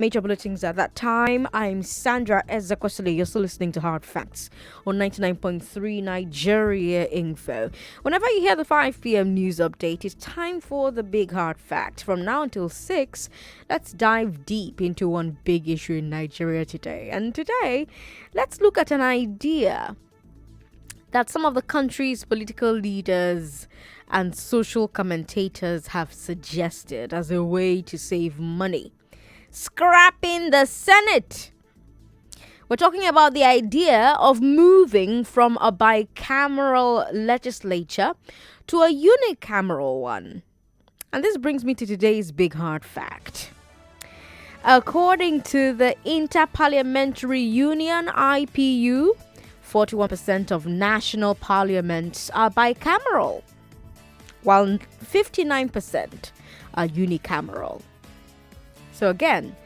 Major bulletins at that time. I'm Sandra Ezekwesili. You're still listening to Hard Facts on 99.3 Nigeria Info. Whenever you hear the 5 p.m. news update, it's time for the big hard fact. From now until 6, let's dive deep into one big issue in Nigeria today. And today, let's look at an idea that some of the country's political leaders and social commentators have suggested as a way to save money. Scrapping the Senate. We're talking about the idea of moving from a bicameral legislature to a unicameral one. And this brings me to today's big hard fact. According to the Interparliamentary Union, IPU, 41% of national parliaments are bicameral, while 59% are unicameral. So again,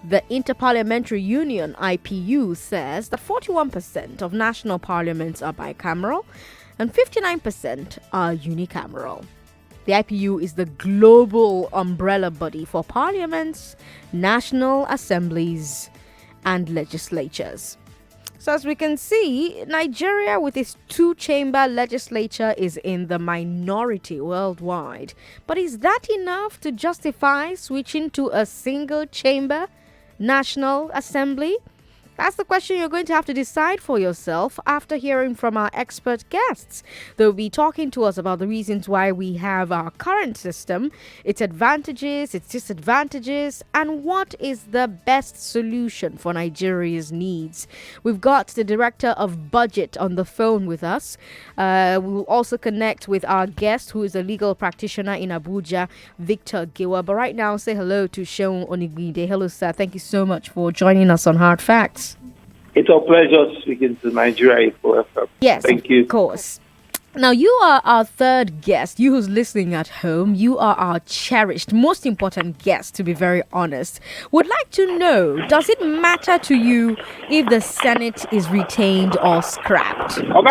the Interparliamentary Union, IPU, says that 41% of national parliaments are bicameral and 59% are unicameral. The IPU is the global umbrella body for parliaments, national assemblies, and legislatures. So as we can see, Nigeria with its two-chamber legislature is in the minority worldwide. But is that enough to justify switching to a single-chamber National Assembly? That's the question you're going to have to decide for yourself after hearing from our expert guests. They'll be talking to us about the reasons why we have our current system, its advantages, its disadvantages, and what is the best solution for Nigeria's needs. We've got the Director of Budget on the phone with us. We'll also connect with our guest, who is a legal practitioner in Abuja, Victor Giwa. But right now, say hello to Seun Onigwide. Hello, sir. Thank you so much for joining us on Hard Facts. It's a pleasure speaking to Nigeria for FM. Yes, thank you. Of course. Now, you are our third guest. You who's listening at home, you are our cherished, most important guest, to be very honest. Would like to know, does it matter to you if the Senate is retained or scrapped? Come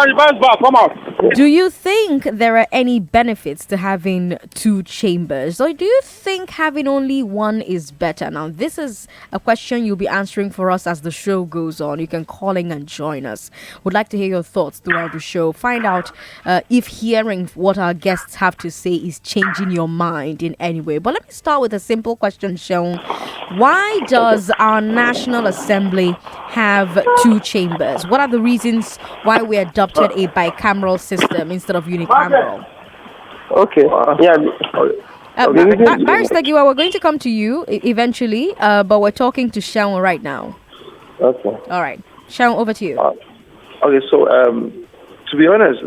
out. Do you think there are any benefits to having two chambers, or do you think having only one is better? Now, this is a question you'll be answering for us as the show goes on. You can call in and join us. Would like to hear your thoughts throughout the show. Find out if hearing what our guests have to say is changing your mind in any way. But let me start with a simple question, Seun. Why does our National Assembly have two chambers? What are the reasons why we adopted a bicameral system instead of unicameral? Okay. Barrister Giwa, we're going to come to you eventually, but we're talking to Seun right now. Okay. All right. Seun, over to you. Okay, so to be honest,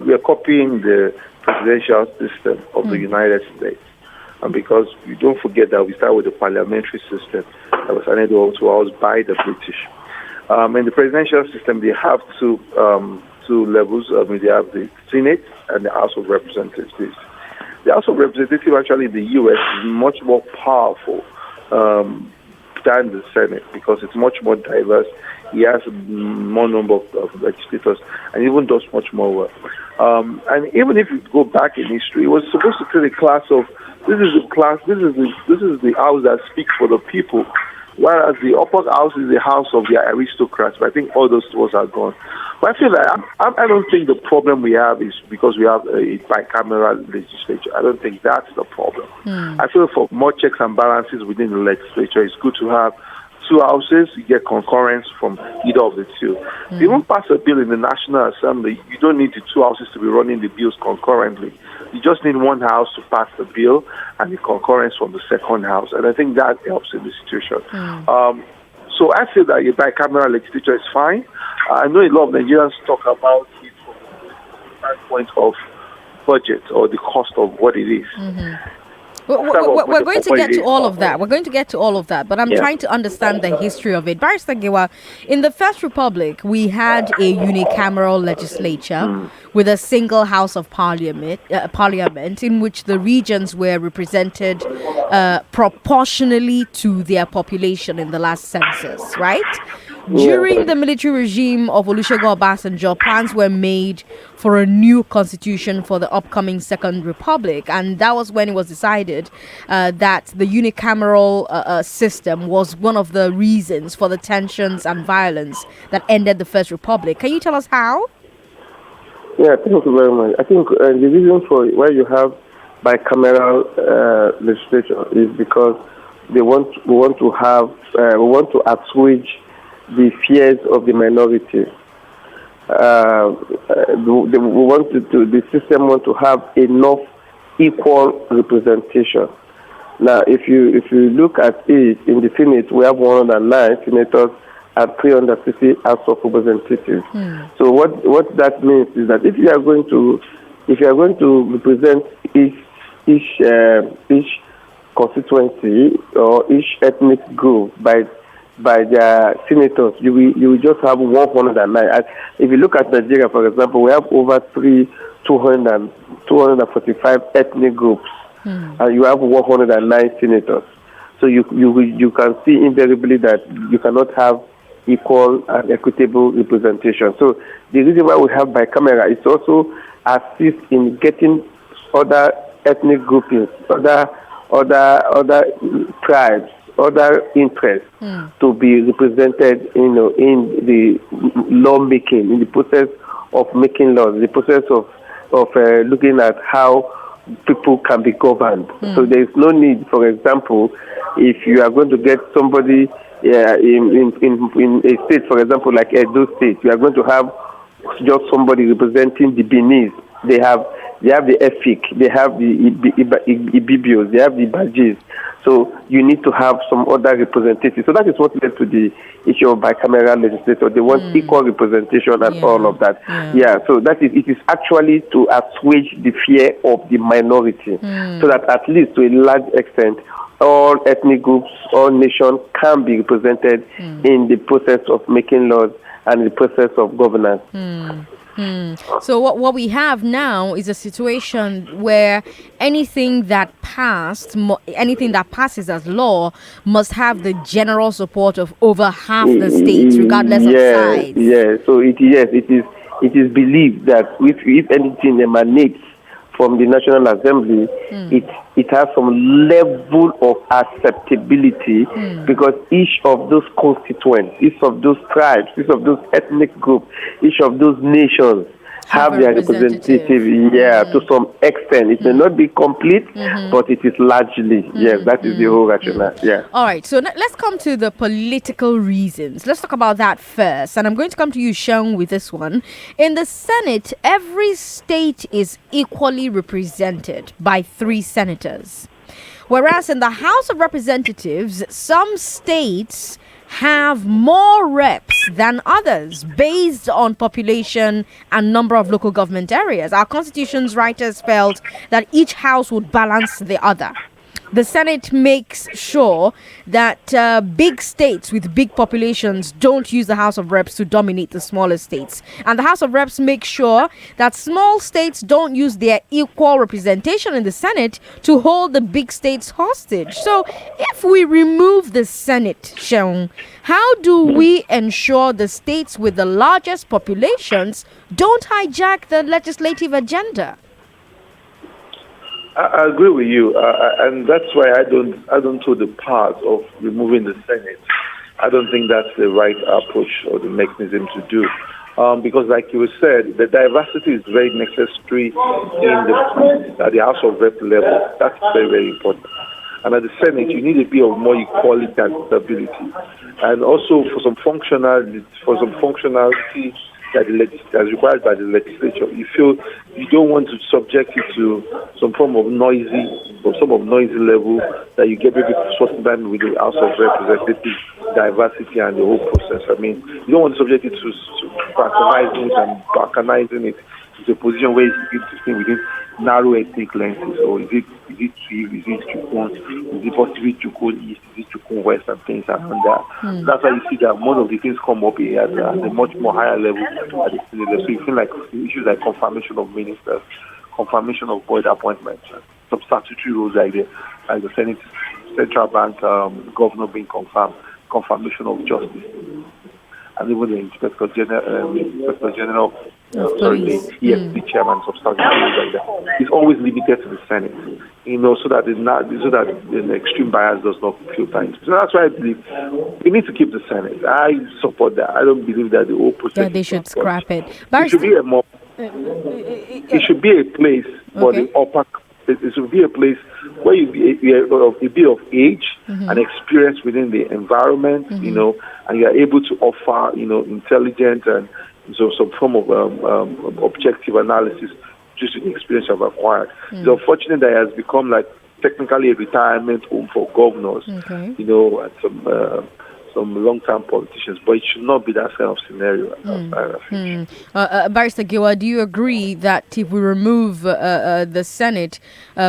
we are copying the presidential system of the United States. And because you don't forget that we start with the parliamentary system that was handed over to us by the British. In the presidential system, they have two levels. They have the Senate and the House of Representatives. The House of Representatives actually in the U.S. is much more powerful than the Senate because it's much more diverse. He has more number of legislators and even does much more work. And even if you go back in history, it was supposed to create a class of this is the house that speaks for the people, whereas the upper house is the house of the aristocrats. But I think all those thoughts are gone. But I feel like I don't think the problem we have is because we have a bicameral legislature. I don't think that's the problem. I feel for more checks and balances within the legislature, it's good to have two houses. You get concurrence from either of the two. If you don't pass a bill in the National Assembly, you don't need the two houses to be running the bills concurrently. You just need one house to pass the bill and the concurrence from the second house. And I think that helps in the situation. So I feel that a bicameral legislature is fine. I know a lot of Nigerians talk about it from the standpoint of budget or the cost of what it is. We're going to get to all of that. We're going to get to all of that, but I'm trying to understand the history of it. Barrister Giwa, in the First Republic, we had a unicameral legislature with a single house of parliament in which the regions were represented proportionally to their population in the last census, right? During the military regime of Olusegun Obasanjo, plans were made for a new constitution for the upcoming Second Republic, and that was when it was decided that the unicameral system was one of the reasons for the tensions and violence that ended the First Republic. Can you tell us how? Yeah, thank you very much. I think the reason for why you have bicameral legislature is because we want to assuage the fears of the minority. The system want to have enough equal representation. Now, if you look at it in the Senate, we have 109 senators and 360 House of Representatives. So what that means is that if you are going to represent each constituency or each ethnic group by their senators, you will just have 109. If you look at Nigeria, for example, we have over 245 ethnic groups, and you have 109 senators. So you can see invariably that you cannot have equal and equitable representation. So the reason why we have bicameral is also assist in getting other ethnic groupings, other tribes, other interests to be represented, in the lawmaking, in the process of making laws, the process of looking at how people can be governed. So there is no need, for example, if you are going to get somebody in a state, for example, like Edo State, you are going to have just somebody representing the Benin. They have the Efik, they have the Ibibios, they have the Bajis. So you need to have some other representatives. So that is what led to the issue of bicameral legislature. They want equal representation and all of that. So it is actually to assuage the fear of the minority, so that at least to a large extent, all ethnic groups, all nations can be represented in the process of making laws and the process of governance. So what we have now is a situation where anything that passes as law must have the general support of over half the states, regardless of size. So it is believed that if anything emanates from the National Assembly, it has some level of acceptability, because each of those constituents, each of those tribes, each of those ethnic groups, each of those nations have their representative, to some extent. It may not be complete, but it is largely, that is the whole rationale. All right, so let's come to the political reasons. Let's talk about that first. And I'm going to come to you, Sean, with this one. In the Senate, every state is equally represented by 3 senators. Whereas in the House of Representatives, some states have more reps than others based on population and number of local government areas. Our constitution's writers felt that each house would balance the other. The Senate makes sure that big states with big populations don't use the House of Reps to dominate the smaller states. And the House of Reps makes sure that small states don't use their equal representation in the Senate to hold the big states hostage. So if we remove the Senate, Sean, how do we ensure the states with the largest populations don't hijack the legislative agenda? I agree with you, and that's why I don't hold the part of removing the Senate. I don't think that's the right approach or the mechanism to do, because, like you said, the diversity is very necessary at the House of Rep level. That's very, very important. And at the Senate, you need a bit of more equality and stability, and also for some functionality that is required by the legislature. You feel you don't want to subject it to some form of noisy level that you get maybe sometimes with the House of Representatives diversity and the whole process. I mean, you don't want to subject it to patronizing it and balkanizing it to a position where it's within narrow ethnic lenses. So is it Twiv, is it Chukun, is it possibly Chukun East, is it Chukun West, and things around that. That's why you see that most of the things come up here at a much more higher level at the senior level. So you feel like issues like confirmation of ministers, confirmation of board appointments, some statutory rules like the Senate, Central Bank governor being confirmed, confirmation of justice. and even the Inspector General, Police. the EFD chairman, substantive like that. It's always limited to the Senate, so that the extreme bias does not filter into. So that's why I believe we need to keep the Senate. I support that. I don't believe that the whole process. Yeah, they should scrap it. It should be it should be a place for the upper. It should be a place where you be a bit of age and experience within the environment, and you are able to offer, intelligent and some form of objective analysis just the experience you have acquired. It's unfortunate that it has become like technically a retirement home for governors, and some long-term politicians, but it should not be that kind of scenario. Barrister Giwa, do you agree that if we remove the Senate,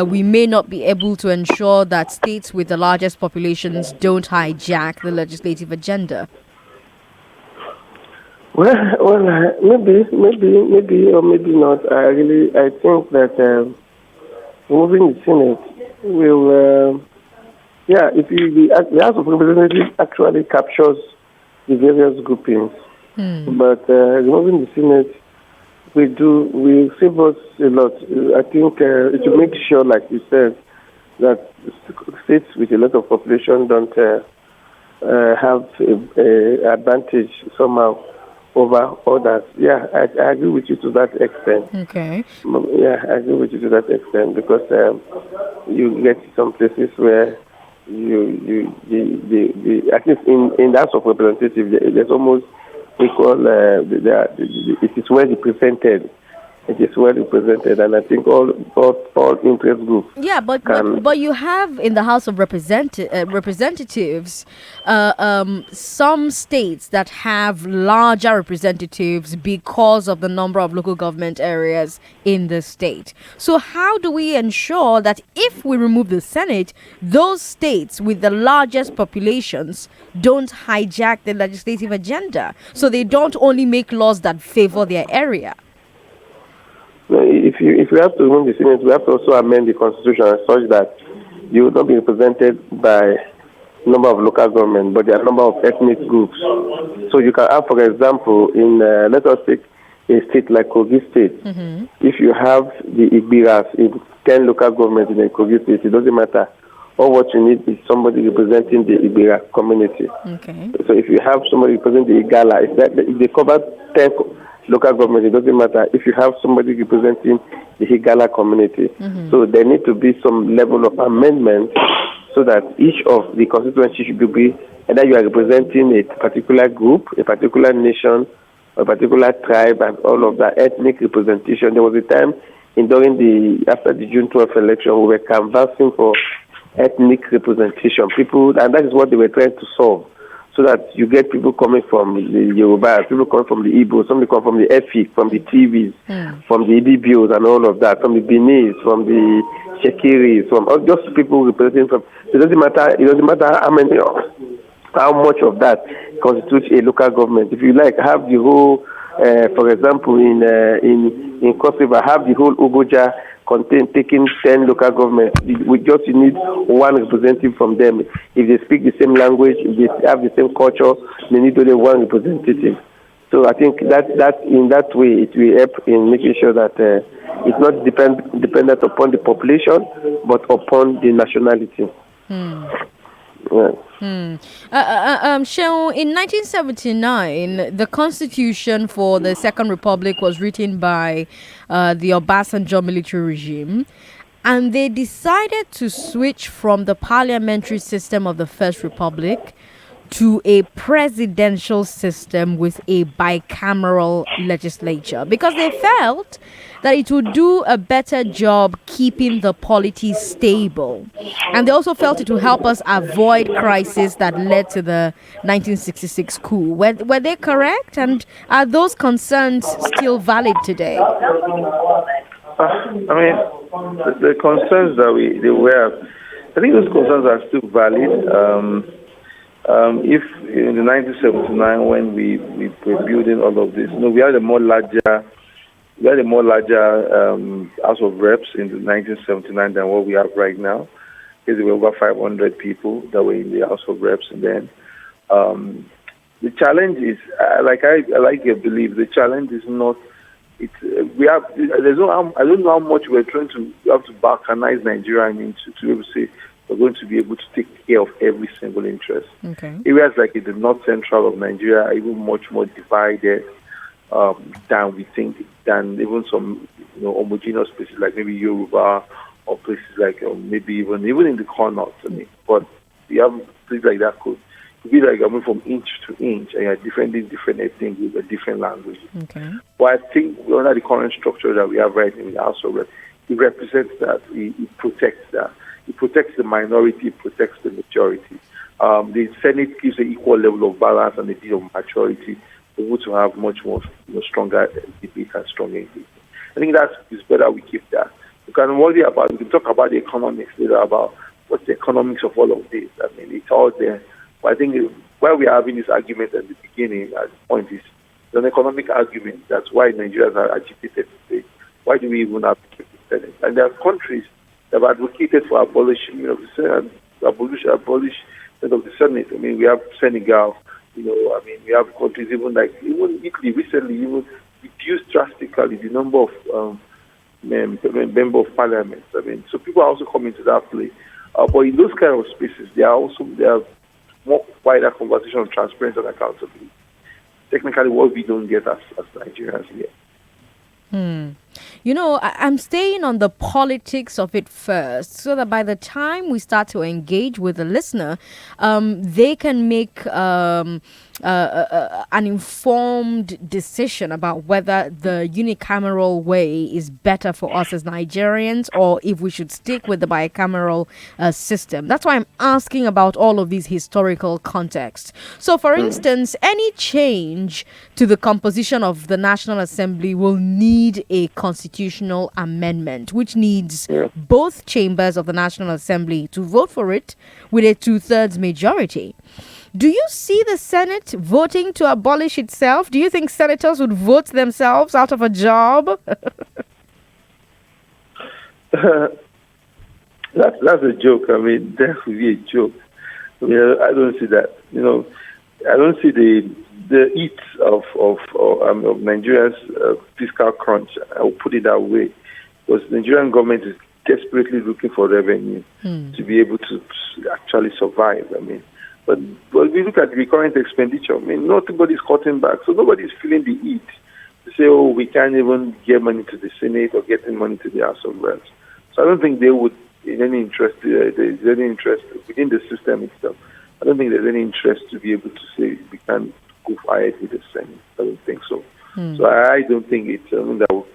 we may not be able to ensure that states with the largest populations don't hijack the legislative agenda? Well, maybe or maybe not. I think that removing the Senate will. If the House of Representatives actually captures the various groupings, but removing the Senate will save us a lot. I think it will make sure, like you said, that states with a lot of population don't have an advantage somehow over others. Yeah, I agree with you to that extent. Okay. Yeah, I agree with you to that extent because you get some places where the at least in the House of Representatives, there's almost equal. It is well represented. It is well represented, and I think all interest groups. Yeah, but you have in the House of Representatives some states that have larger representatives because of the number of local government areas in the state. So how do we ensure that if we remove the Senate, those states with the largest populations don't hijack the legislative agenda, so they don't only make laws that favor their area? If we have to remove the Senate, we have to also amend the Constitution such that you will not be represented by number of local government, but there are a number of ethnic groups. So you can have, for example, in let us take a state like Kogi State. If you have the Igbiras in 10 local governments in the Kogi State, it doesn't matter. All what you need is somebody representing the Igbira community. Okay. So if you have somebody representing the Igala, if they cover 10 local government, it doesn't matter if you have somebody representing the Higala community. So there need to be some level of amendment so that each of the constituencies should be either you are representing a particular group, a particular nation, a particular tribe, and all of that ethnic representation. There was a time after the June 12th election, we were canvassing for ethnic representation. People, and that is what they were trying to solve. So that you get people coming from the Yoruba, people coming from the Igbo, somebody come from the Efik, from the TVs, from the Ibibios and all of that, from the Benis, from the Shekiris, from just people representing from. It doesn't matter how much of that constitutes a local government. If you like, have the whole, for example, in Cross River, have the whole Ogoja taking 10 local governments. You need one representative from them. If they speak the same language, if they have the same culture, they need only one representative. So I think that in that way it will help in making sure that it's not dependent upon the population, but upon the nationality. Sheon, in 1979, the constitution for the Second Republic was written by the Obasanjo military regime, and they decided to switch from the parliamentary system of the First Republic to a presidential system with a bicameral legislature because they felt that it would do a better job keeping the polity stable. And they also felt it would help us avoid crises that led to the 1966 coup. Were they correct? And are those concerns still valid today? The concerns that they were, I think those concerns are still valid. If in the 1979 when we were building all of this, we had a more larger House of Reps in the 1979 than what we have right now. Because there were over 500 people that were in the House of Reps, and then the challenge is, I like your belief. The challenge is not. It's we have. There's no. I don't know how much we're trying to. We have to balkanize Nigeria to be able to say we're going to be able to take care of every single interest. Okay. Areas like in the north central of Nigeria are even much more divided than we think. Than even some homogeneous places like maybe Yoruba or places like maybe even in the corners. But we have places like that could be like coming from inch to inch, and you're defending different ethnic with a different language. Okay. But I think under the current structure that we have right in the House of Reps, it represents that, it protects that. It protects the minority, it protects the majority. The Senate gives an equal level of balance and a bit of maturity for able to have much more stronger debate and stronger engagement. I think it's better we keep that. We can talk about the economics later, about what's the economics of all of this. It's all there. But I think why we are having this argument at the beginning, at the point is an economic argument. That's why Nigerians are agitated today. Why do we even have to keep the Senate? And there are countries that have advocated for abolishment of the Senate, abolishment of the Senate. We have Senegal. We have countries even Italy recently even reduced drastically the number of member of parliament. So people are also coming to that play. But in those kind of spaces, there are more wider conversation on transparency and accountability. Technically, what we don't get as Nigerians here. I'm staying on the politics of it first, so that by the time we start to engage with the listener, they can make an informed decision about whether the unicameral way is better for us as Nigerians, or if we should stick with the bicameral system. That's why I'm asking about all of these historical contexts. So, for instance, any change to the composition of the National Assembly will need a constitutional amendment, which needs both chambers of the National Assembly to vote for it with a 2/3 majority. Do you see the Senate voting to abolish itself? Do you think senators would vote themselves out of a job? That's a joke. That would be a joke. I don't see that. I don't see the heat of Nigeria's fiscal crunch. I will put it that way, because the Nigerian government is desperately looking for revenue to be able to actually survive. But we look at recurrent expenditure. Nobody's cutting back, so nobody's feeling the heat to say, we can't even get money to the Senate or getting money to the House of Reps. So I don't think they would, in any interest, there's any interest within the system itself. I don't think there's any interest to be able to say we can go ahead with the Senate. I don't think so. So I don't think it's something that will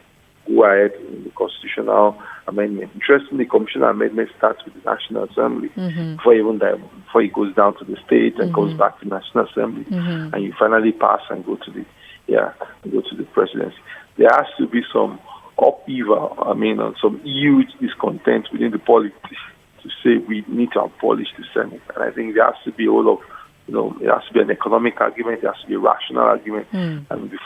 go ahead in the constitutional amendment. Interestingly, the constitutional amendment starts with the National Assembly before it goes down to the state and comes back to the National Assembly, and you finally pass and go to the presidency. There has to be some upheaval. And some huge discontent within the politics to say we need to abolish the Senate. And I think there has to be it has to be an economic argument, it has to be a rational argument, and it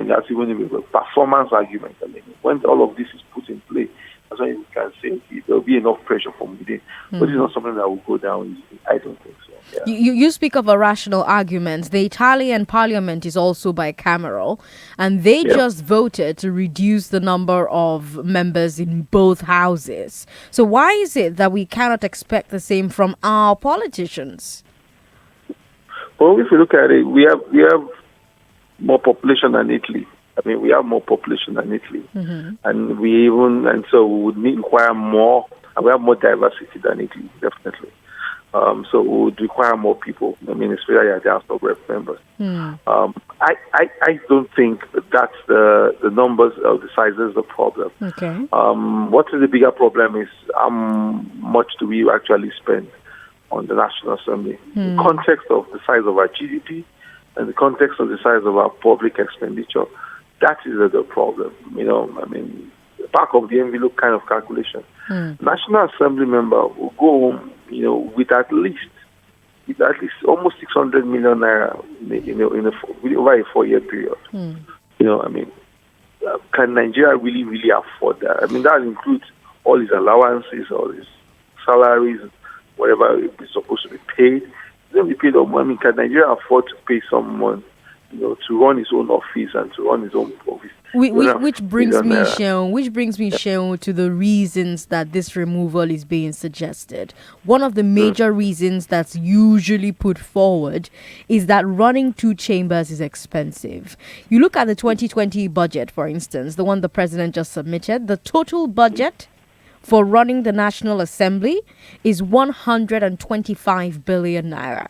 has to even be a performance argument. When all of this is put in play, that's when you can say there will be enough pressure from within. But it's not something that will go down easily. I don't think so. Yeah. You speak of a rational argument. The Italian parliament is also bicameral, and they just voted to reduce the number of members in both houses. So why is it that we cannot expect the same from our politicians? Well, if you look at it, we have more population than Italy. We have more population than Italy, and so we would require more, and we have more diversity than Italy, definitely. So we would require more people. Especially at the House of Rep members. I don't think that's the numbers or the size is the problem. Okay. What is the bigger problem is how much do we actually spend on the National Assembly? In the context of the size of our GDP and the context of the size of our public expenditure, that is the problem. The back of the envelope kind of calculation. National Assembly member will go home, with at least almost 600 million naira over a 4-year period. Can Nigeria really, really afford that? That includes all his allowances, all his salaries, whatever is supposed to be paid. Don't be paid on money. I mean, can Nigeria afford to pay someone, to run his own office and to run his own office? Which brings me, Sheon, to the reasons that this removal is being suggested. One of the major reasons that's usually put forward is that running two chambers is expensive. You look at the 2020 budget, for instance, the one the president just submitted, the total budget for running the National Assembly is 125 billion naira.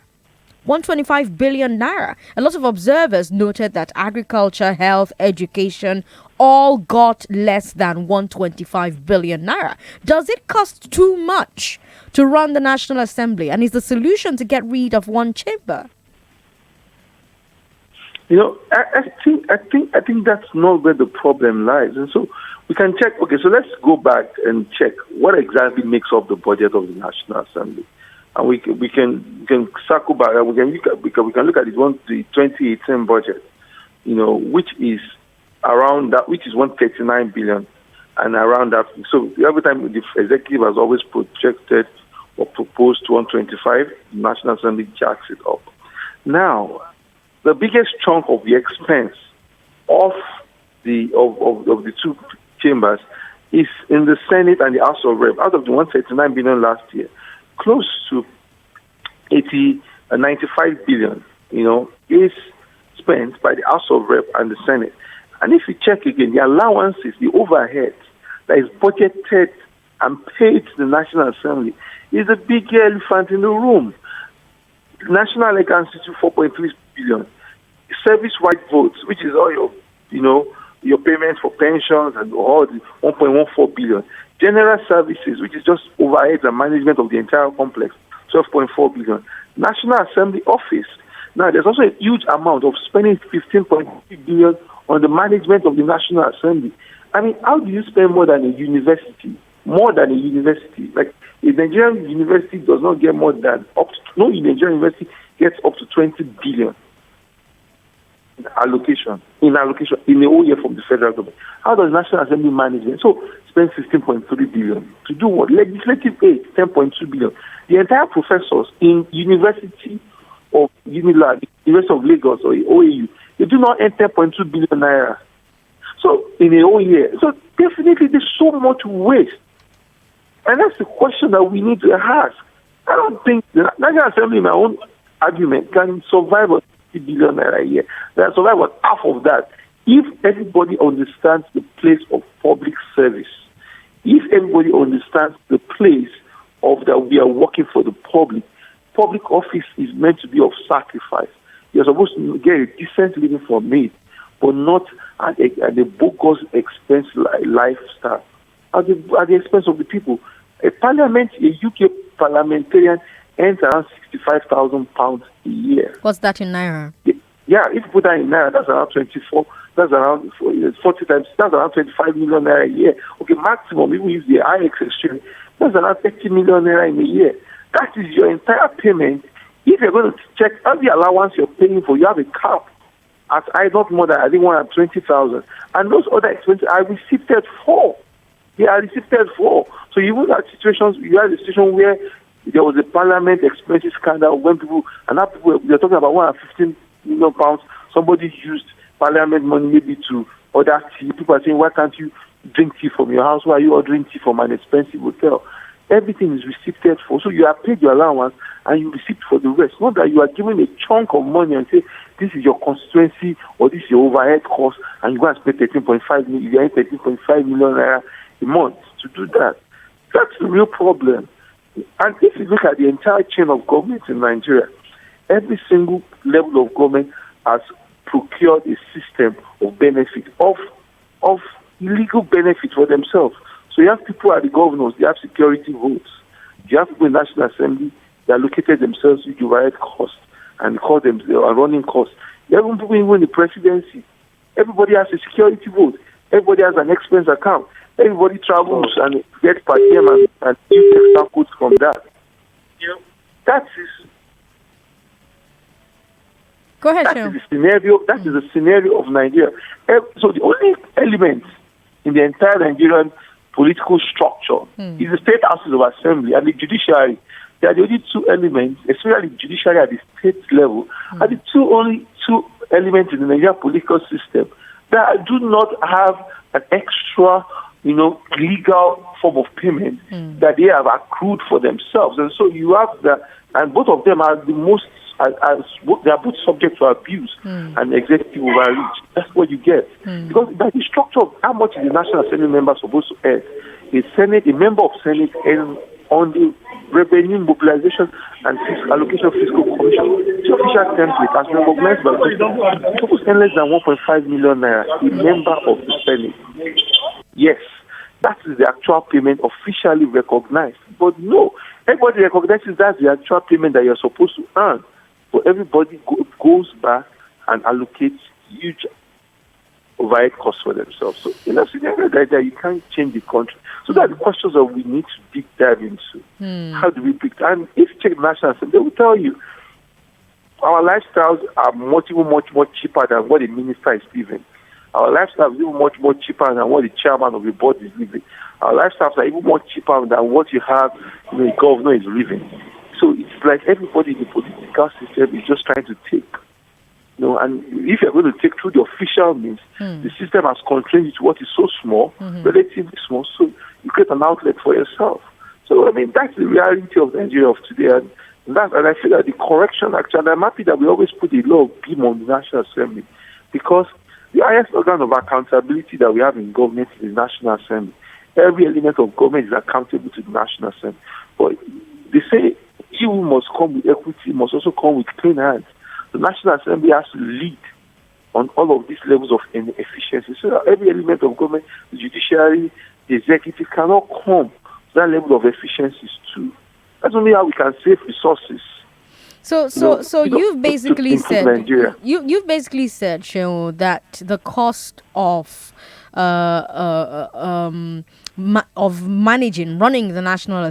125 billion naira. A lot of observers noted that agriculture, health, education all got less than 125 billion naira. Does it cost too much to run the National Assembly? And is the solution to get rid of one chamber? I think that's not where the problem lies. And so we can check. Okay, so let's go back and check what exactly makes up the budget of the National Assembly. And we can circle back. We can look at the 2018 budget, which is around that, which is 139 billion, and around that. So every time the executive has always projected or proposed 125, the National Assembly jacks it up. Now, the biggest chunk of the expense of the two chambers is in the Senate and the House of Rep. Out of the 139 billion last year, close to 95 billion, is spent by the House of Rep and the Senate. And if you check again, the allowances, the overhead that is budgeted and paid to the National Assembly is a big elephant in the room. National Legal Institute, 4.3 billion. Service-wide votes, which is all your payments for pensions and all the 1.14 billion. General services, which is just overhead and management of the entire complex, 12.4 billion. National Assembly office. Now, there's also a huge amount of spending 15.3 billion on the management of the National Assembly. I mean, how do you spend more than a university? More than a university. Like, a Nigerian university does not get more than no Nigerian university gets up to 20 billion in allocation in the whole year from the federal government. How does National Assembly manage it? So spend 16.3 billion to do what? Legislative aid, 10.2 billion. The entire professors in University of University of Lagos or OAU, they do not earn 10.2 billion naira. So in a whole year, so definitely there's so much waste, and that's the question that we need to ask. I don't think the National Assembly, in my own argument, can survive on 50 billion naira a year. They can survive on half of that if everybody understands the place of public service. If everybody understands the place of that we are working for the public. Public office is meant to be of sacrifice. You're supposed to get a decent living from it, but not at a bogus expense lifestyle. At the expense of the people. A UK parliamentarian earns around £65,000 a year. What's that in naira? Yeah, if you put that in naira, that's around 24. That's around 40 times. That's around 25 million naira a year. Okay, maximum. If we use the IX exchange, that's around 30 million naira in a year. That is your entire payment. If you're going to check every allowance you're paying for, you have a cap at not more than 120,000, and those other expenses are receipted for. They are receipted for. So you will have situations. You have a situation where there was a parliament expenses scandal when people, and now people, they're talking about 115 million pounds. Somebody used parliament money maybe to order tea. People are saying, why can't you drink tea from your house? Why are you ordering tea from an expensive hotel? Everything is receipted for. So you have paid your allowance and you receipt for the rest. Not that you are given a chunk of money and say, this is your constituency or this is your overhead cost, and you go and spend 13.5 million, you get 13.5 million naira a month to do that. That's the real problem. And if you look at the entire chain of government in Nigeria, every single level of government has procured a system of benefit, of legal benefit for themselves. So you have people at the governors, they have security votes. You have people in the National Assembly, they allocated themselves with overhead costs and call them running costs. You have people even in the presidency. Everybody has a security vote. Everybody has an expense account. Everybody travels and gets per diem and use extra codes from that. That is. Go ahead, that is the scenario. That is the scenario of Nigeria. So the only element in the entire Nigerian political structure is the state houses of assembly and the judiciary. They are the only two elements, especially judiciary at the state level, are the only two elements in the Nigerian political system that do not have an extra, legal form of payment that they have accrued for themselves. And so you have that, and both of them are the most, they are both subject to abuse and executive overreach. That's what you get. Because by the structure of how much is the National Assembly member supposed to earn, a member of Senate earns on the Revenue Mobilization and Allocation Fiscal Commission, the official template as recognized by the government, supposed to earn less than 1.5 million naira, a member of the Senate. Yes, that is the actual payment officially recognized. But no, everybody recognizes that's the actual payment that you're supposed to earn. But everybody goes back and allocates huge overhead costs for themselves. So in a scenario like that, you can't change the country. So that are the questions that we need to deep dive into. How do we pick? And if you check the National Assembly, they will tell you our lifestyles are much more cheaper than what the minister is living. Our lifestyles are even much more cheaper than what the chairman of the board is living. Our lifestyles are even more cheaper than what you have, the governor is living. So it's like everybody in the political system is just trying to take. And if you're going to take through the official means, the system has constrained you to what is so small, relatively small, so you create an outlet for yourself. So, that's the reality of Nigeria of today. And I feel that the correction, actually, and I'm happy that we always put a lot of beam on the National Assembly, because the highest organ of accountability that we have in government is the National Assembly. Every element of government is accountable to the National Assembly. But they say he who must come with equity must also come with clean hands. The National Assembly has to lead on all of these levels of efficiency, so that every element of government, the judiciary, the executive, cannot come to that level of efficiencies too. That's only how we can save resources. So you've basically said you've basically said, Shehu, that the cost of running the National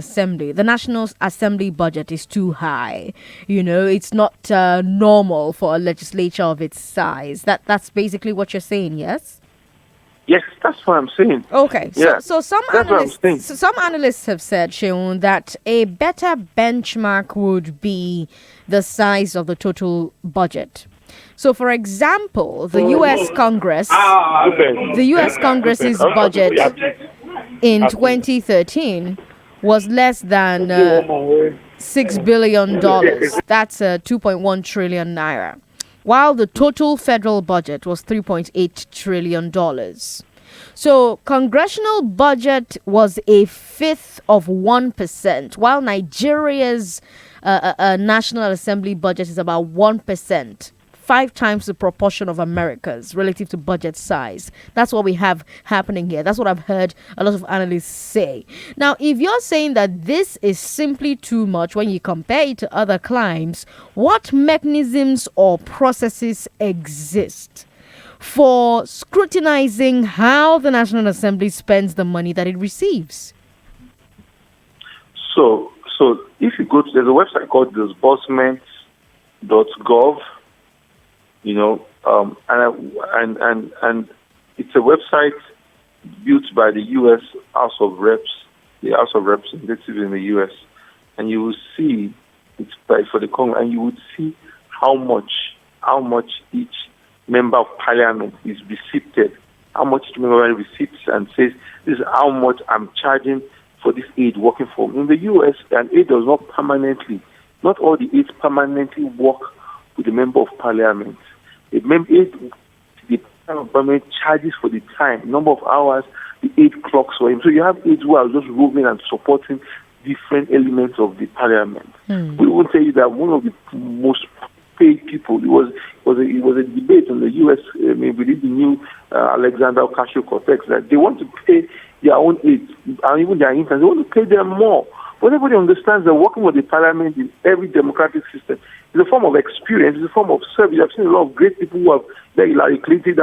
Assembly budget is too high. It's not normal for a legislature of its size. That's basically what you're saying, yes? Yes, that's what I'm saying. Okay, yeah. so some analysts have said, Shehu, that a better benchmark would be the size of the total budget. So, for example, the U.S. Congress's budget in 2013 was less than $6 billion. That's 2.1 trillion naira. While the total federal budget was $3.8 trillion. So, congressional budget was a fifth of 1%, while Nigeria's National Assembly budget is about 1%. 5 times the proportion of America's relative to budget size. That's what we have happening here. That's what I've heard a lot of analysts say. Now, if you're saying that this is simply too much when you compare it to other climes, what mechanisms or processes exist for scrutinizing how the National Assembly spends the money that it receives? So if you go to, there's a website called disbursement.gov. And it's a website built by the U.S. House of Reps, the House of Representatives in the U.S. And you will see it's for the Congress, and you would see how much each member of Parliament is receipted, how much each member receipts and says this is how much I'm charging for this aid working for me. In the U.S., an aid does not all the aids permanently work with the member of Parliament. The Parliament charges for the time, number of hours, the aid clocks for him. So you have aides who are just roving and supporting different elements of the Parliament. We will tell you that one of the most paid people, it was a debate in the U.S. Within the new Alexander Ocasio-Cortez that they want to pay their own aides and even their interns. They want to pay them more. But everybody understands that working with the Parliament in every democratic system is a form of experience, it's a form of service. I've seen a lot of great people who have, like Hillary Clinton,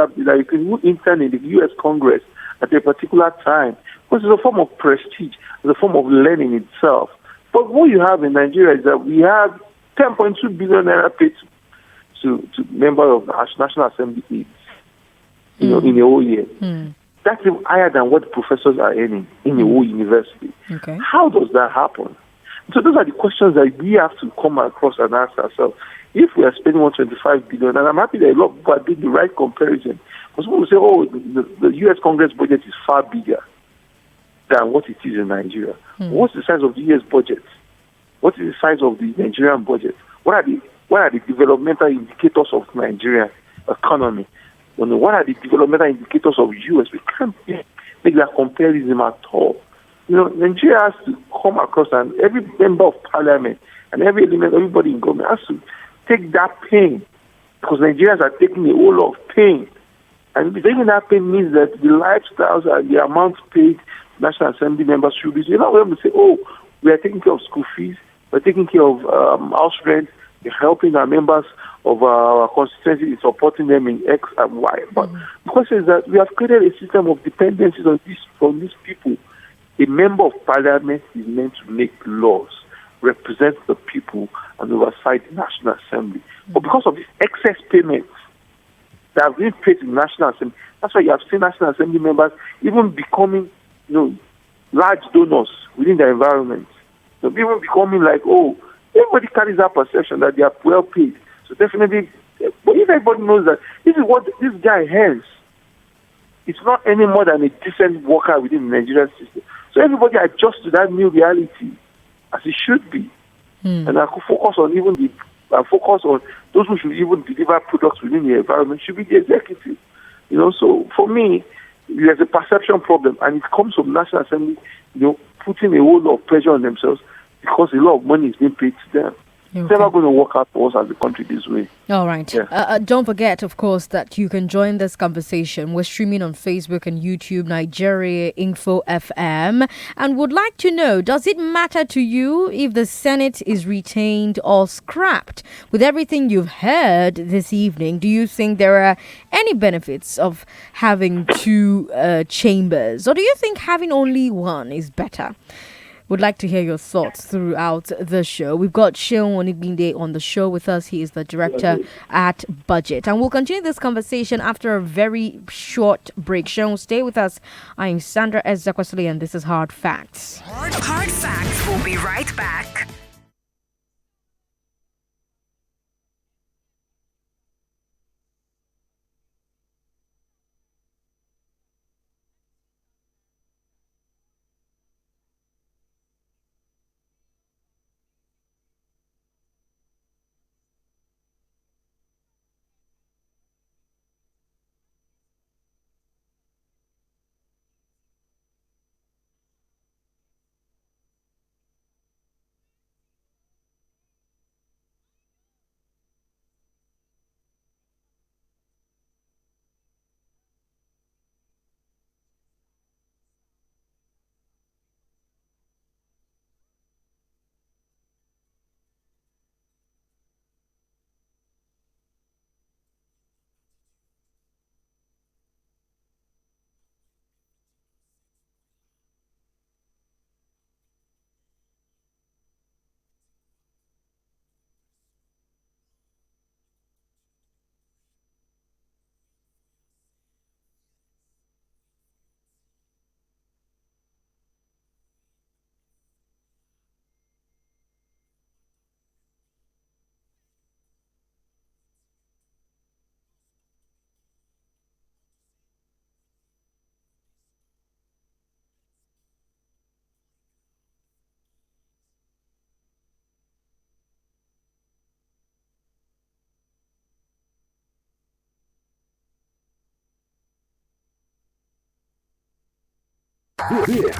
who interned in the U.S. Congress at a particular time. Because it's a form of prestige, it's a form of learning itself. But what you have in Nigeria is that we have 10.2 billion naira paid to members of the National Assembly aides, in a whole year. That's even higher than what professors are earning in a whole university. Okay. How does that happen? So those are the questions that we have to come across and ask ourselves. If we are spending 125 billion, and I'm happy that a lot of people are doing the right comparison, because people will say, oh, the U.S. Congress budget is far bigger than what it is in Nigeria. What's the size of the U.S. budget? What is the size of the Nigerian budget? What are the developmental indicators of Nigerian economy? What are the developmental indicators of U.S.? We can't make that comparison at all. Nigeria has to come across, and every member of parliament and everybody in government has to take that pain, because Nigerians are taking a whole lot of pain. And taking that pain means that the lifestyles and the amounts paid National Assembly members should be. When we say, oh, we are taking care of school fees, we're taking care of house rent, we're helping our members of our constituency, supporting them in X and Y. But the question is that we have created a system of dependencies on these people. A member of parliament is meant to make laws, represent the people, and oversight the National Assembly. But because of these excess payments that have been paid to the National Assembly, that's why you have seen National Assembly members even becoming, large donors within the environment. So even becoming like, oh, everybody carries that perception that they are well paid. So definitely, but if everybody knows that this is what this guy has, it's not any more than a decent worker within the Nigerian system. So everybody adjusts to that new reality, as it should be. And I could focus on those who should even deliver products within the environment should be the executive. So for me, there's a perception problem, and it comes from National Assembly, putting a whole lot of pressure on themselves because a lot of money is being paid to them. Okay. It's never going to work out for us as a country this way. All right. Yeah. Don't forget, of course, that you can join this conversation. We're streaming on Facebook and YouTube, Nigeria Info FM, and would like to know, does it matter to you if the Senate is retained or scrapped? With everything you've heard this evening, do you think there are any benefits of having two chambers, or do you think having only one is better? Would like to hear your thoughts throughout the show. We've got Sheon Onigbinde on the show with us. He is the director at Budget. And we'll continue this conversation after a very short break. Sheon, stay with us. I'm Sandra Ezekwesili, and this is Hard Facts. Hard Facts. We'll be right back.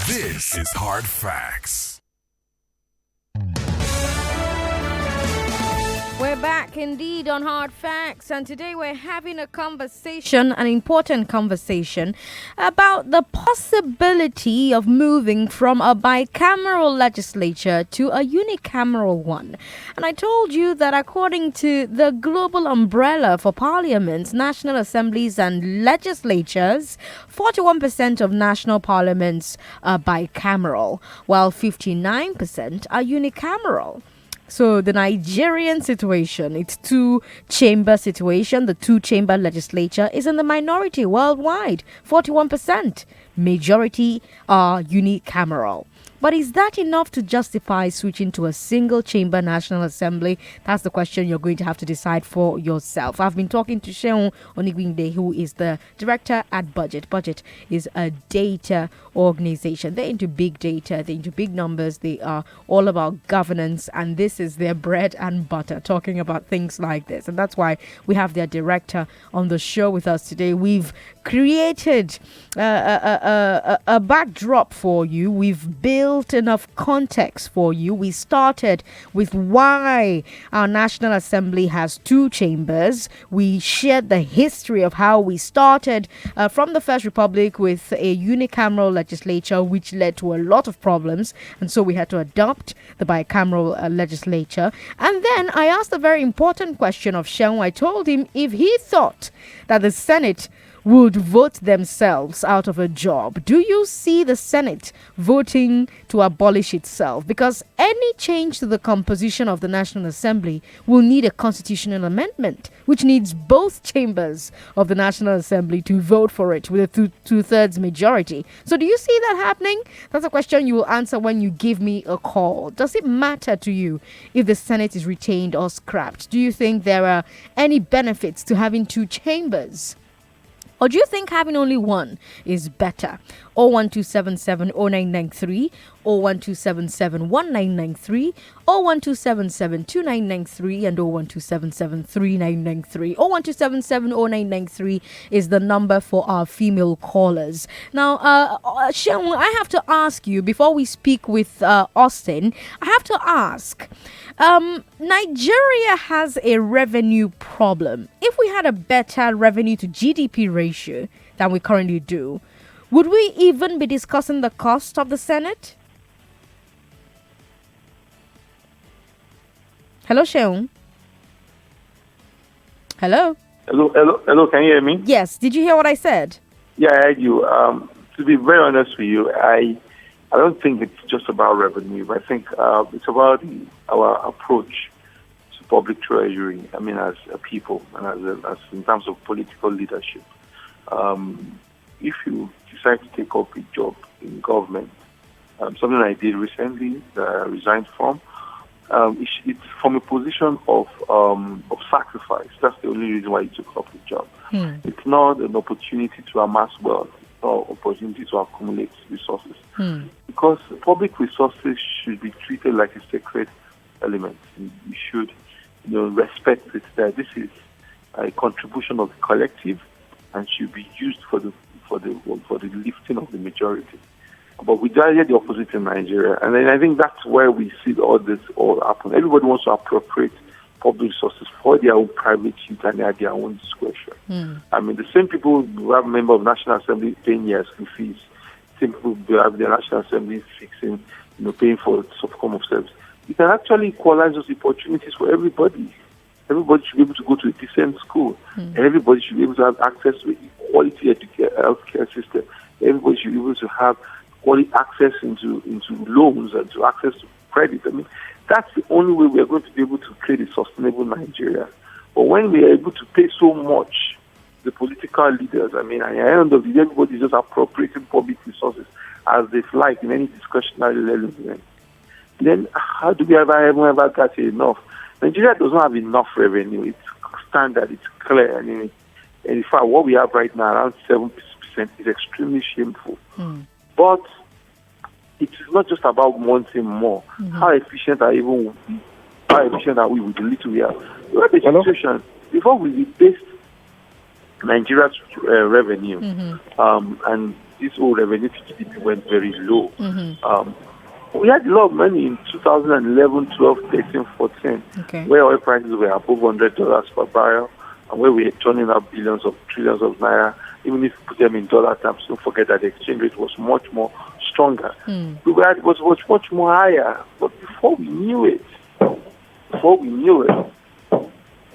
This is Hard Facts. We're back indeed on Hard Facts, and today we're having a conversation, an important conversation, about the possibility of moving from a bicameral legislature to a unicameral one. And I told you that according to the global umbrella for parliaments, national assemblies and legislatures, 41% of national parliaments are bicameral, while 59% are unicameral. So the Nigerian situation, it's two-chamber situation. The two-chamber legislature is in the minority worldwide, 41%. Majority are unicameral. But is that enough to justify switching to a single chamber National Assembly? That's the question you're going to have to decide for yourself. I've been talking to Sheon Onigwinde, who is the director at Budget. Budget is a data organization. They're into big data, they're into big numbers, they are all about governance, and this is their bread and butter, talking about things like this. And that's why we have their director on the show with us today. We've created a backdrop for you. We've built enough context for you. We started with why our National Assembly has two chambers. We shared the history of how we started from the First Republic with a unicameral legislature, which led to a lot of problems, and so we had to adopt the bicameral legislature. And then I asked a very important question of Sheon. I told him if he thought that the Senate would vote themselves out of a job. Do you see the Senate voting to abolish itself? Because any change to the composition of the National Assembly will need a constitutional amendment, which needs both chambers of the National Assembly to vote for it with a two-thirds majority. So do you see that happening? That's a question you will answer when you give me a call. Does it matter to you if the Senate is retained or scrapped? Do you think there are any benefits to having two chambers? Or do you think having only one is better? 012770993, 012771993, 012772993, and 012773993. 012770993 is the number for our female callers. Now, Sheon, I have to ask you, before we speak with Austin, I have to ask, Nigeria has a revenue problem. If we had a better revenue to GDP ratio than we currently do, would we even be discussing the cost of the Senate? Hello, Sheon. Hello. Hello. Can you hear me? Yes. Did you hear what I said? Yeah, I heard you. To be very honest with you, I don't think it's just about revenue. I think it's about our approach to public treasury. I mean, as a people and as in terms of political leadership. If you decide to take up a job in government, something I did recently that I resigned from, it's from a position of sacrifice. That's the only reason why you took up the job. It's not an opportunity to amass wealth or opportunity to accumulate resources. Because public resources should be treated like a sacred element. You should, respect it. That this is a contribution of the collective and should be used for the lifting of the majority. But we did the opposite in Nigeria, and then I think that's where we see all this all happen. Everybody wants to appropriate public resources for their own private use and at their own discretion. I mean, the same people who have member of National Assembly paying their school fees, same people who have the National Assembly fixing, paying for some form of service. You can actually equalize those opportunities for everybody. Everybody should be able to go to a decent school. And everybody should be able to have access to a quality healthcare system. Everybody should be able to have quality access into loans and to access to credit. I mean, that's the only way we are going to be able to create a sustainable Nigeria. But when we are able to pay so much, the political leaders, I mean, at the end of the day, everybody is just appropriating public resources as they like in any discretionary element. Then how do we ever get enough? Nigeria doesn't have enough revenue. It's standard. It's clear. I mean, and in fact, what we have right now, around 7%, is extremely shameful. But it is not just about wanting more. How efficient are we with the little we have? Look at the situation. Before we based Nigeria's revenue, and this whole revenue to GDP went very low. We had a lot of money in 2011, 12, 13, 14, where oil prices were above $100 per barrel, and where we were turning up billions of trillions of naira. Even if you put them in dollar terms, don't forget that the exchange rate was much more stronger. It was much more higher. But before we knew it,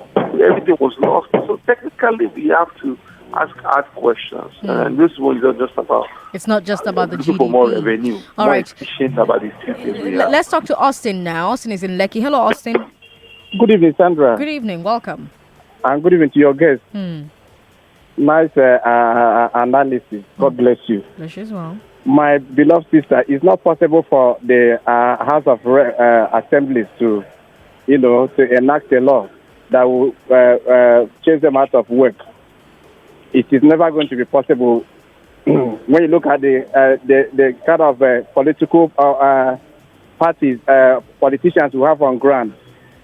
everything was lost. So technically, we have to ask hard questions. And this one is not just about... It's not just about the GDP. For more revenue. All more right. efficient about the systems we have. Let's talk to Austin now. Austin is in Lekki. Hello, Austin. Good evening, Sandra. Good evening. Welcome. And good evening to your guest. Nice analysis. God bless you. Bless you as well. my beloved sister, it's not possible for the House of Assemblies to, to enact a law that will chase them out of work. It is never going to be possible. When you look at the kind of political parties, politicians who have on ground,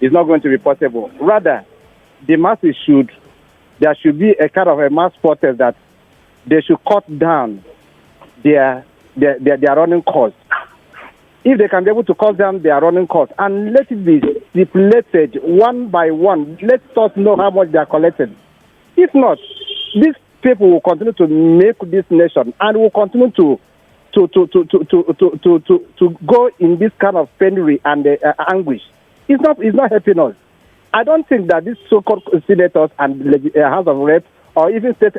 it's not going to be possible. Rather, the masses there should be a kind of a mass protest that they should cut down their running costs. If they can be able to cut down their running costs and let it be stipulated one by one, let us know how much they are collecting. If not, these people will continue to make this nation and will continue to go in this kind of penury and anguish. It's not helping us. I don't think that these so-called senators and House of Reps or even state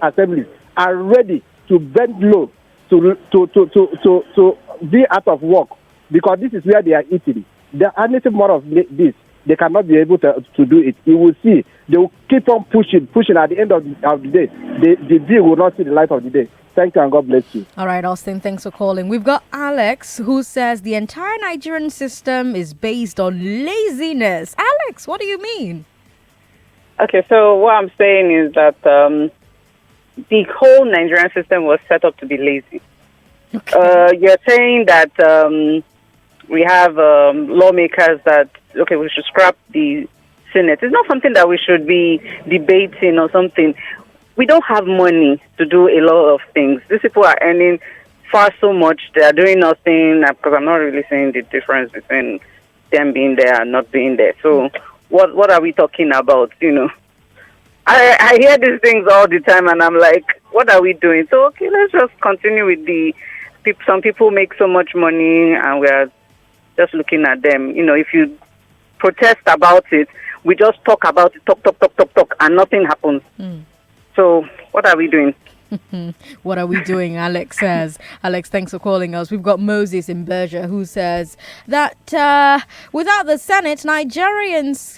assemblies are ready to bend low to be out of work, because this is where they are eating. The anything more of this, they cannot be able to do it. You will see, they will keep on pushing. At the end of the day, the bill will not see the light of the day. Thank you and God bless you. All right, Austin, thanks for calling. We've got Alex who says the entire Nigerian system is based on laziness. Alex, what do you mean? Okay, so what I'm saying is that the whole Nigerian system was set up to be lazy. Okay. You're saying that we have lawmakers that, okay, we should scrap the Senate. It's not something that we should be debating or something. We don't have money to do a lot of things. These people are earning far so much. They are doing nothing, because I'm not really seeing the difference between them being there and not being there. So what are we talking about, I hear these things all the time, and I'm like, what are we doing? So, okay, let's just continue with some people make so much money, and we're just looking at them. If you protest about it, we just talk about it, talk, and nothing happens. So, what are we doing? What are we doing? Alex says. Alex, thanks for calling us. We've got Moses in Berger who says that without the Senate, Nigerians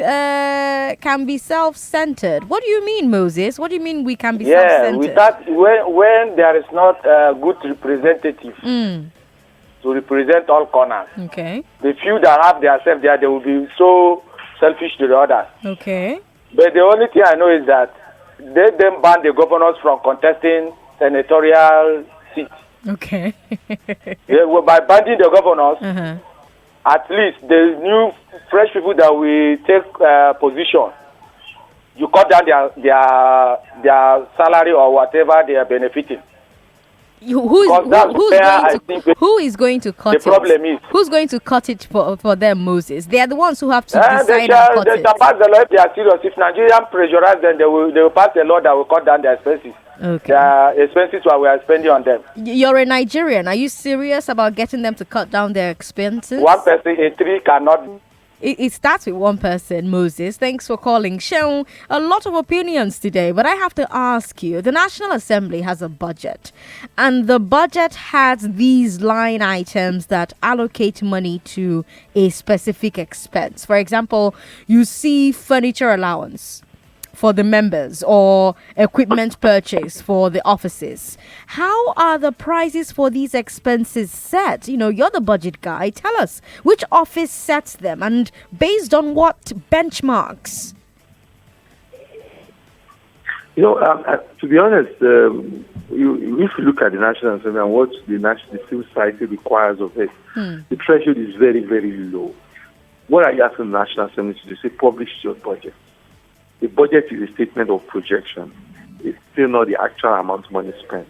can be self-centered. What do you mean, Moses? What do you mean we can be self-centered? When there is not a good representative to represent all corners. Okay. The few that have themselves there, they will be so selfish to the others. Okay. But the only thing I know is that they then ban the governors from contesting senatorial seats. Okay. By banning the governors, at least the new fresh people that will take position, you cut down their salary or whatever they are benefiting. Who is going to cut it? The problem is, who's going to cut it for them, Moses? They are the ones who have to decide and cut it. They pass the law if they are serious. If Nigerian pressurize them, they will pass a law that will cut down their expenses. Okay. Their expenses what we are spending on them. You're a Nigerian. Are you serious about getting them to cut down their expenses? One person in three cannot. It starts with one person, Moses. Thanks for calling. Shaun, a lot of opinions today, but I have to ask you, the National Assembly has a budget, and the budget has these line items that allocate money to a specific expense. For example, you see furniture allowance for the members or equipment purchase for the offices. How are the prices for these expenses set? You're the budget guy. Tell us which office sets them and based on what benchmarks? To be honest, if you look at the National Assembly and what the civil society requires of it, the threshold is very, very low. What are you asking the National Assembly to do? Say, publish your budget. The budget is a statement of projection. It's still not the actual amount of money spent.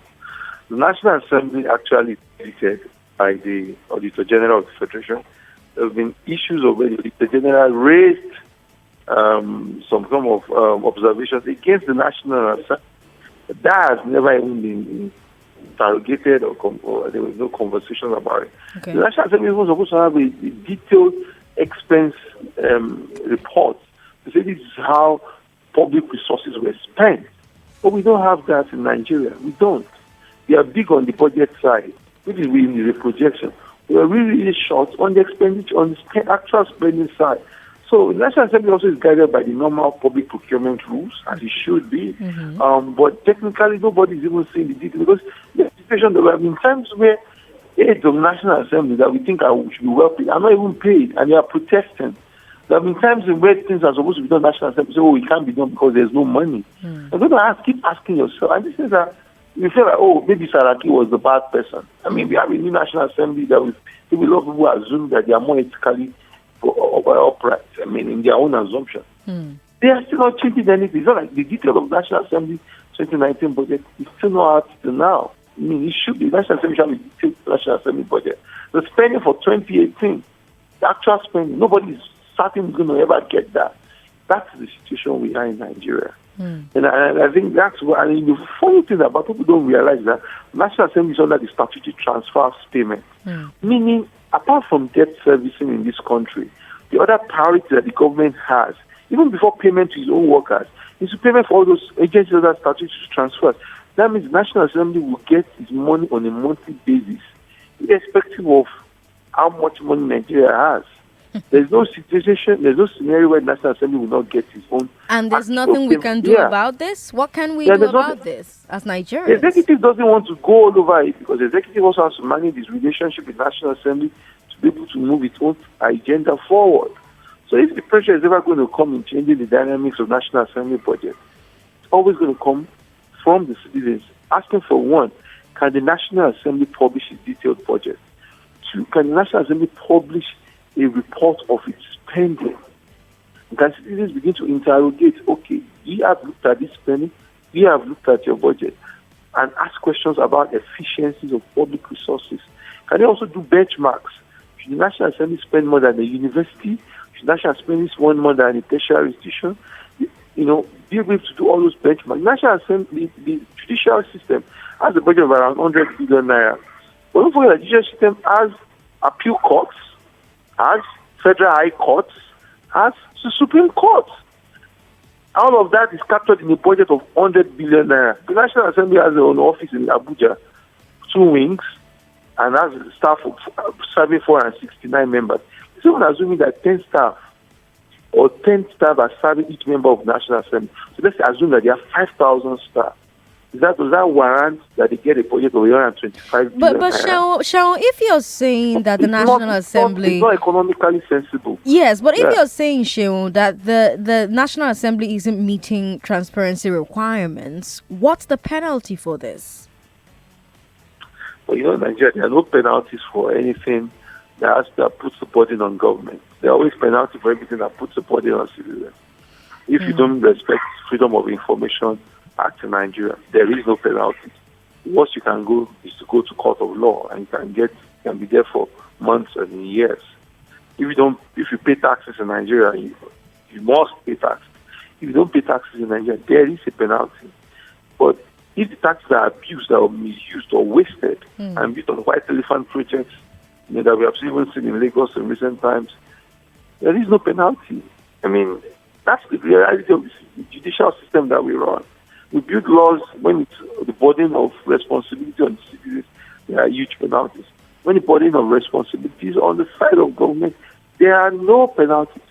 The National Assembly actually audited by the Auditor General of the Federation. There have been issues of where the Auditor General raised some form of observations against the National Assembly. That has never even been interrogated or there was no conversation about it. Okay. The National Assembly was supposed to have a detailed expense report to say this is how public resources were spent. But we don't have that in Nigeria. We don't. We are big on the budget side, which is really the projection. We are really, really short on the expenditure, on the actual spending side. So the National Assembly also is guided by the normal public procurement rules, as it should be. But technically, nobody is even seeing the detail because the situation. There have been times where aides of National Assembly that we think should be well paid are not even paid, and they are protesting. There have been times in where things are supposed to be done National Assembly, say, oh, it can't be done because there's no money. You're going to keep asking yourself, and this is that you feel like, oh, maybe Saraki was the bad person. I mean, we have a new National Assembly that maybe a lot of people assume that they are more ethically upright, I mean, in their own assumption. They are still not changing anything. It's not like the detail of National Assembly 2019 budget is still not out till now. I mean, it should be. National Assembly shall be detailed National Assembly budget. The spending for 2018, the actual spending, nobody is certain going to ever get that. That's the situation we are in Nigeria. And I think that's what, I mean, the funny thing about people don't realize that National Assembly is under the statutory transfers payment. Meaning, apart from debt servicing in this country, the other priority that the government has, even before payment to his own workers, is to payment for all those agencies that statutory transfers. That means the National Assembly will get its money on a monthly basis, irrespective of how much money Nigeria has. There's no situation, there's no scenario where the National Assembly will not get its own. And there's nothing we can do about this? What can we do about this as Nigerians? The executive doesn't want to go all over it because the executive also has to manage its relationship with the National Assembly to be able to move its own agenda forward. So if the pressure is ever going to come in changing the dynamics of National Assembly budget, it's always going to come from the citizens asking for one, can the National Assembly publish its detailed budget? Two, can the National Assembly publish a report of its spending? Can citizens begin to interrogate, okay, we have looked at this spending, we have looked at your budget, and ask questions about efficiencies of public resources. Can they also do benchmarks? Should the National Assembly spend more than a university? Should the National Assembly spend more than a tertiary institution? You know, be able to do all those benchmarks. National Assembly, the judicial system has a budget of around 100 billion naira. But don't forget the judicial system has appeal courts, has federal high courts, has the Supreme Court. All of that is captured in a budget of 100 billion naira. The National Assembly has their own office in Abuja, 2 wings, and has a staff of serving 469 members. So I'm assuming that 10 staff or 10 staff are serving each member of the National Assembly. So let's assume that there are 5,000 staff. Does that warrant that they get a budget of 125 billion? But Shaun, if you're saying that the National Assembly... It's not economically sensible. Yes, but if you're saying, Shaun, that the National Assembly isn't meeting transparency requirements, what's the penalty for this? Well, in Nigeria, there are no penalties for anything that puts the burden on government. There are always penalties for everything that puts the burden on citizens. If you don't respect freedom of information Act in Nigeria, there is no penalty. The worst you can go is to go to court of law, and you can be there for months and years. If you pay taxes in Nigeria, you must pay taxes. If you don't pay taxes in Nigeria, there is a penalty. But if the taxes are abused or misused or wasted and built on white elephant projects, that we have even seen in Lagos in recent times, there is no penalty. I mean, that's the reality of the judicial system that we run. We build laws when it's the burden of responsibility on citizens, there are huge penalties. When the burden of responsibility is on the side of government, there are no penalties.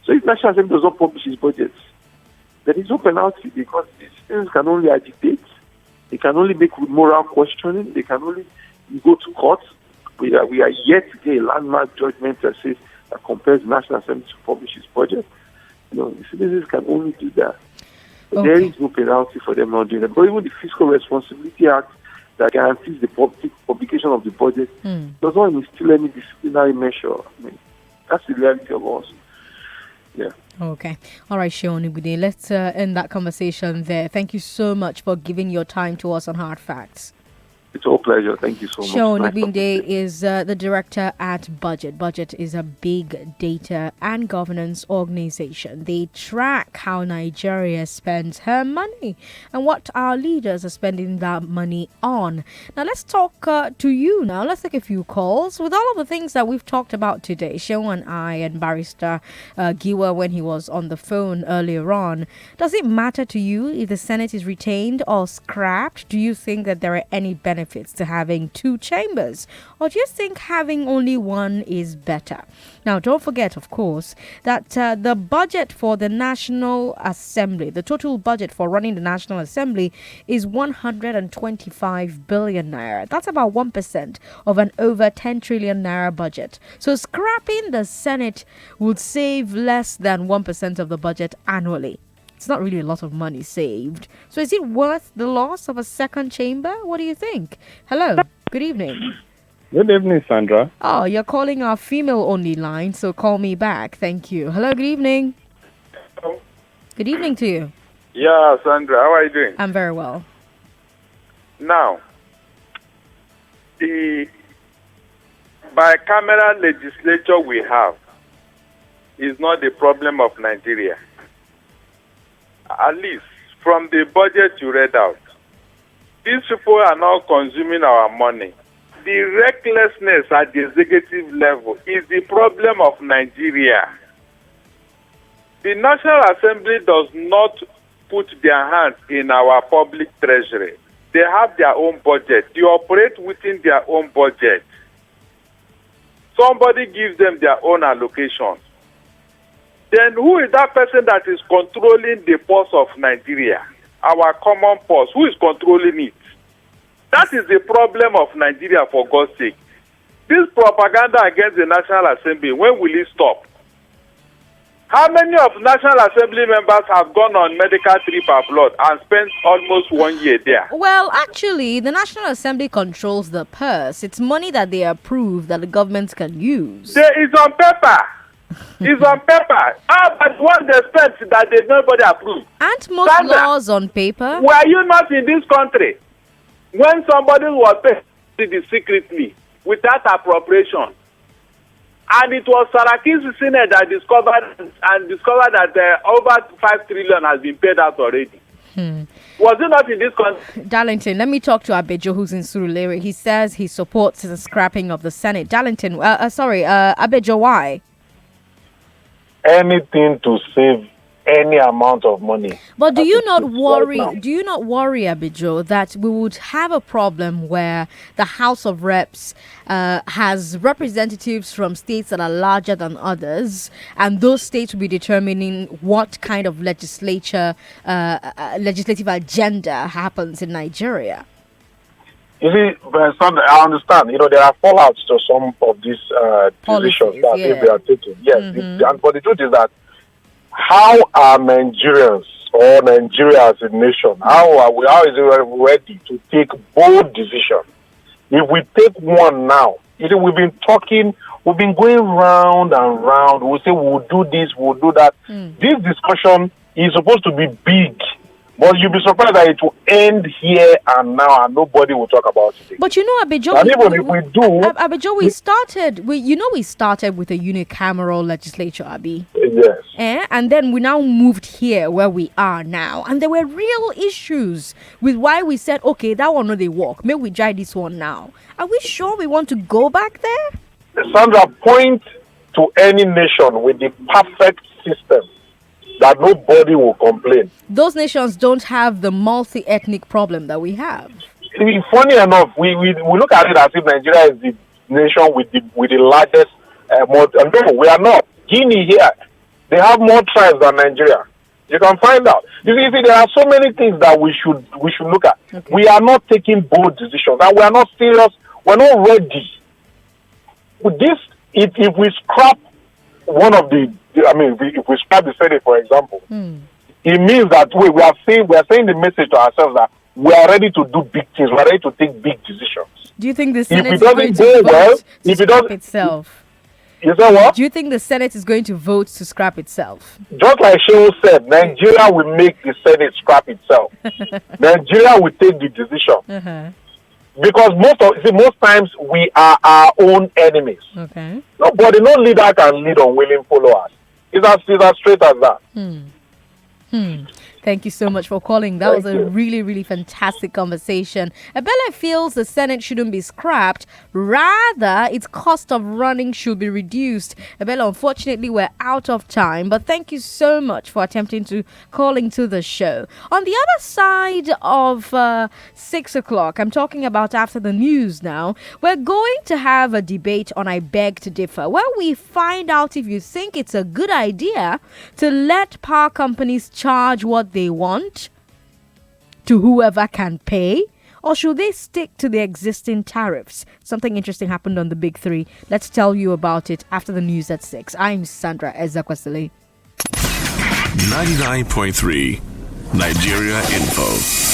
So if National Assembly does not publish its budgets, there is no penalty because the citizens can only agitate, they can only make moral questioning, they can only go to court. We are yet to get a landmark judgment that compares the National Assembly to publish its budget. The citizens can only do that. Okay. There is no penalty for them not doing that. But even the Fiscal Responsibility Act that guarantees the publication of the budget does not instill any disciplinary measure. I mean, that's the reality of us. Yeah. Okay. All right, Shaun Ibude. Let's end that conversation there. Thank you so much for giving your time to us on Hard Facts. It's all pleasure. Thank you so much. Shaun Ibude is the director at Budget. Budget is a big data and governance organization. They track how Nigeria spends her money and what our leaders are spending that money on. Now, let's talk to you now. Let's take a few calls. With all of the things that we've talked about today, Shaun and I and Barrister Giwa when he was on the phone earlier on, does it matter to you if the Senate is retained or scrapped? Do you think that there are any benefits benefits to having two chambers? Or do you think having only one is better? Now, don't forget, of course, that the budget for the National Assembly, the total budget for running the National Assembly is 125 billion naira. That's about 1% of an over 10 trillion naira budget. So scrapping the Senate would save less than 1% of the budget annually. It's not really a lot of money saved. So is it worth the loss of a second chamber? What do you think? Hello, good evening. Good evening, Sandra. Oh, you're calling our female-only line, so call me back. Thank you. Hello, good evening. Hello. Good evening to you. Yeah, Sandra, how are you doing? I'm very well. Now, the bicameral legislature we have is not the problem of Nigeria. At least from the budget you read out, these people are now consuming our money. The recklessness at the executive level is the problem of Nigeria. The National Assembly does not put their hands in our public treasury. They have their own budget. They operate within their own budget. Somebody gives them their own allocations. Then who is that person that is controlling the purse of Nigeria? Our common purse. Who is controlling it? That is the problem of Nigeria, for God's sake. This propaganda against the National Assembly, when will it stop? How many of National Assembly members have gone on medical trip abroad and spent almost 1 year there? Well, actually, the National Assembly controls the purse. It's money that they approve that the government can use. There is on paper. It's on paper. But what they spent that nobody approved. Aren't most Sandra, laws on paper? Were you not in this country when somebody was paid secretly without appropriation? And it was Saraki's Senate that discovered that over 5 trillion has been paid out already. Was it not in this country? Darlington, let me talk to Abejo, who's in Surulere. He says he supports the scrapping of the Senate. Darlington, Abejo, why? Anything to save any amount of money. But do you not worry, Abejo, that we would have a problem where the House of Reps has representatives from states that are larger than others, and those states will be determining what kind of legislative agenda happens in Nigeria? You see, I understand. There are fallouts to some of these decisions that they are taking. Yes, but the truth is that how are Nigerians or Nigeria as a nation, how is it ready to take bold decisions? If we take one now, we've been going round and round. We say we'll do this, we'll do that. This discussion is supposed to be big. But you'll be surprised that it will end here and now, and nobody will talk about it. But Abejo, we started with a unicameral legislature, Abi. Yes. And then we now moved here where we are now, and there were real issues with why we said, okay, that one no they work. Maybe we try this one now. Are we sure we want to go back there? Sandra, point to any nation with the perfect system that nobody will complain. Those nations don't have the multi-ethnic problem that we have. Funny enough, we look at it as if Nigeria is the nation with the largest. No, we are not. Guinea here, they have more tribes than Nigeria. You can find out. You see, there are so many things that we should look at. Okay. We are not taking bold decisions, and we are not serious. We're not ready. With this, if we scrap one of the, if we scrap the Senate, for example, it means that we are saying the message to ourselves that we are ready to do big things. We are ready to take big decisions. Do you think the Senate is going to vote to scrap itself? You say what? Do you think the Senate is going to vote to scrap itself? Just like Shehu said, Nigeria will make the Senate scrap itself. Nigeria will take the decision. Because most times we are our own enemies. Okay. No leader can lead unwilling followers. It's as straight as that. Thank you so much for calling. That was a really, really fantastic conversation. Abele feels the Senate shouldn't be scrapped. Rather, its cost of running should be reduced. Abele, unfortunately, we're out of time, but thank you so much for attempting to call into the show. On the other side of 6 o'clock, I'm talking about after the news now, we're going to have a debate on I Beg to Differ, where we find out if you think it's a good idea to let power companies charge what they want to whoever can pay, or should they stick to the existing tariffs? Something interesting happened on the Big Three. Let's tell you about it after the news at 6. I'm Sandra Ezekwesili. 99.3 Nigeria Info.